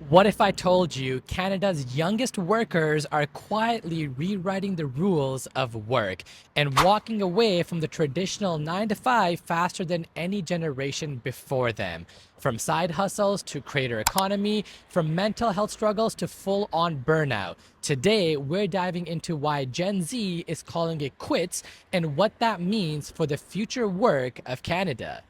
What if I told you Canada's youngest workers are quietly rewriting the rules of work and walking away from the traditional 9 to 5 faster than any generation before them? From side hustles to creator economy, from mental health struggles to full on burnout. Today, we're diving into why Gen Z is calling it quits and what that means for the future work of Canada.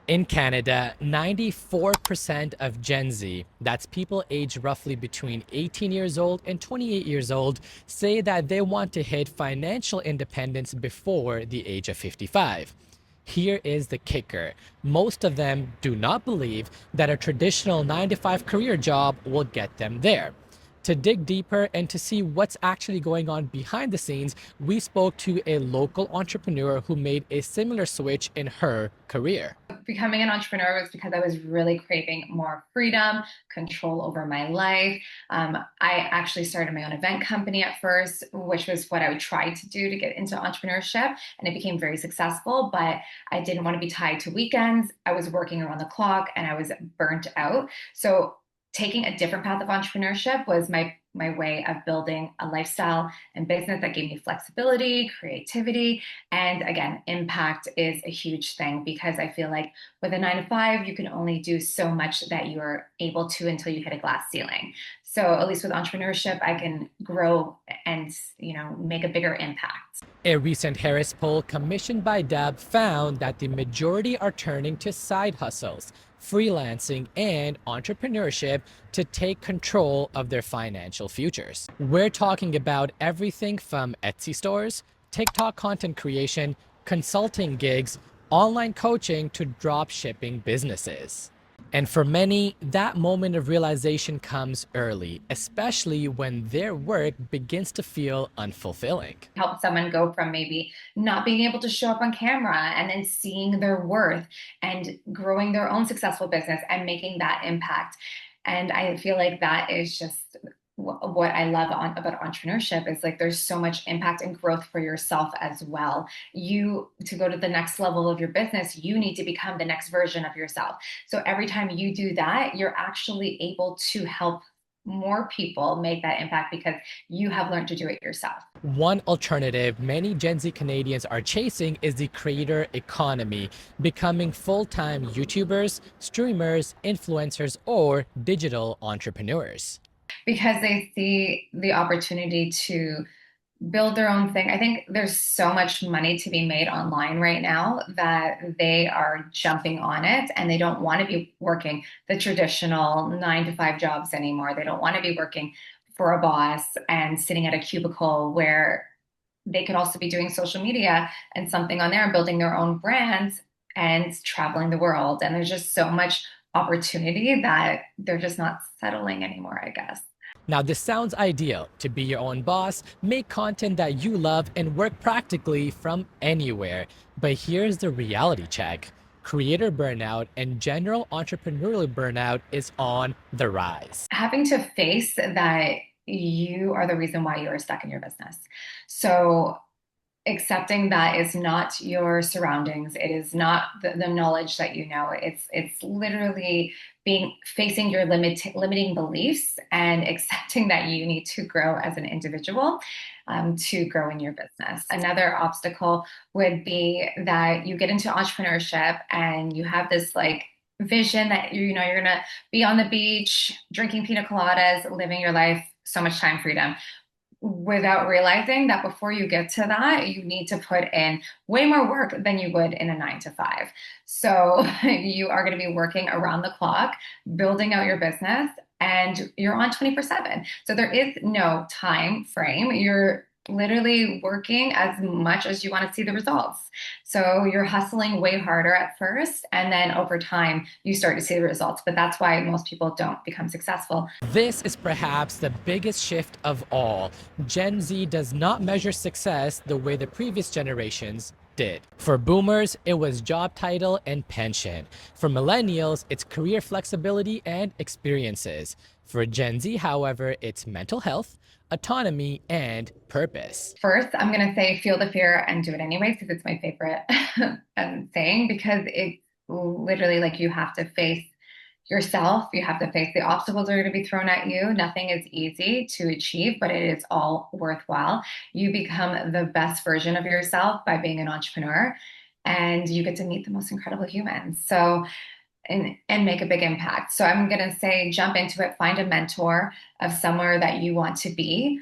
In Canada, 94% of Gen Z, that's people aged roughly between 18 years old and 28 years old, say that they want to hit financial independence before the age of 55. Here is the kicker. Most of them do not believe that a traditional 9 to 5 career job will get them there. To dig deeper and to see what's actually going on behind the scenes, we spoke to a local entrepreneur who made a similar switch in her career. Becoming an entrepreneur was because I was really craving more freedom, control over my life. I actually started my own event company at first, which was what I would try to do to get into entrepreneurship. And it became very successful, but I didn't want to be tied to weekends. I was working around the clock and I was burnt out. So taking a different path of entrepreneurship was my way of building a lifestyle and business that gave me flexibility, creativity, and again, impact is a huge thing because I feel like with a 9 to 5, you can only do so much that you're able to until you hit a glass ceiling. So at least with entrepreneurship, I can grow and make a bigger impact. A recent Harris poll commissioned by Deb found that the majority are turning to side hustles, freelancing, and entrepreneurship to take control of their financial futures. We're talking about everything from Etsy stores, TikTok content creation, consulting gigs, online coaching to drop shipping businesses. And for many, that moment of realization comes early, especially when their work begins to feel unfulfilling. Help someone go from maybe not being able to show up on camera and then seeing their worth and growing their own successful business and making that impact. And I feel like that is just what I love about entrepreneurship is like there's so much impact and growth for yourself as well. You to go to the next level of your business, you need to become the next version of yourself. So every time you do that, you're actually able to help more people make that impact because you have learned to do it yourself. One alternative many Gen Z Canadians are chasing is the creator economy, becoming full-time YouTubers, streamers, influencers, or digital entrepreneurs. Because they see the opportunity to build their own thing. I think there's so much money to be made online right now that they are jumping on it and they don't want to be working the traditional 9 to 5 jobs anymore. They don't want to be working for a boss and sitting at a cubicle where they could also be doing social media and something on there and building their own brands and traveling the world. And there's just so much opportunity that they're just not settling anymore, I guess. Now, this sounds ideal to be your own boss, make content that you love, and work practically from anywhere. But here's the reality check. Creator burnout and general entrepreneurial burnout is on the rise. Having to face that you are the reason why you are stuck in your business. So accepting that is not your surroundings, it is not the knowledge that you know, it's literally being facing your limiting beliefs and accepting that you need to grow as an individual, to grow in your business. Another obstacle would be that you get into entrepreneurship and you have this like vision that you're gonna be on the beach drinking pina coladas, living your life, so much time freedom, without realizing that before you get to that, you need to put in way more work than you would in a 9 to 5. So you are going to be working around the clock, building out your business, and you're on 24/7. So there is no time frame. You're literally working as much as you want to see the results. So you're hustling way harder at first, and then over time, you start to see the results. But that's why most people don't become successful. This is perhaps the biggest shift of all. Gen Z does not measure success the way the previous generations did. For boomers, it was job title and pension. For millennials, it's career flexibility and experiences. For Gen Z, however, it's mental health, autonomy, and purpose. First, I'm going to say feel the fear and do it anyways because it's my favorite saying because it's literally like you have to face yourself. You have to face the obstacles that are going to be thrown at you. Nothing is easy to achieve, but it is all worthwhile. You become the best version of yourself by being an entrepreneur, and you get to meet the most incredible humans. So, and make a big impact. So I'm going to say jump into it, find a mentor of somewhere that you want to be.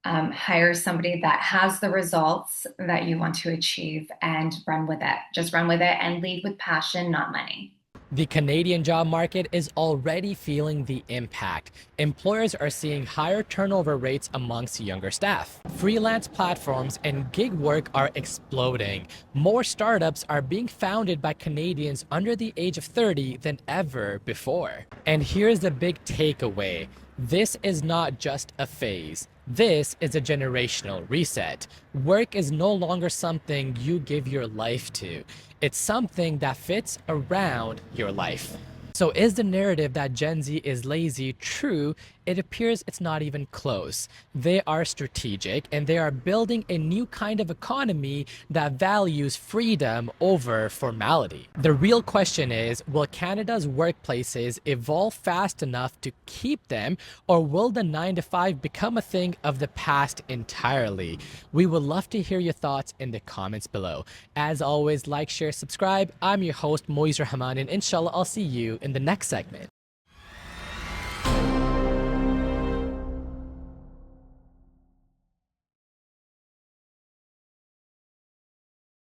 Hire somebody that has the results that you want to achieve and run with it. Just run with it and lead with passion, not money. The Canadian job market is already feeling the impact. Employers are seeing higher turnover rates amongst younger staff. Freelance platforms and gig work are exploding. More startups are being founded by Canadians under the age of 30 than ever before. And here's the big takeaway. This is not just a phase. This is a generational reset. Work is no longer something you give your life to. It's something that fits around your life. So is the narrative that Gen Z is lazy true? It appears it's not even close. They are strategic and they are building a new kind of economy that values freedom over formality. The real question is, will Canada's workplaces evolve fast enough to keep them, or will the 9 to 5 become a thing of the past entirely? We would love to hear your thoughts in the comments below. As always, like, share, subscribe. I'm your host, Moiz Rahman, and inshallah, I'll see you in the next segment.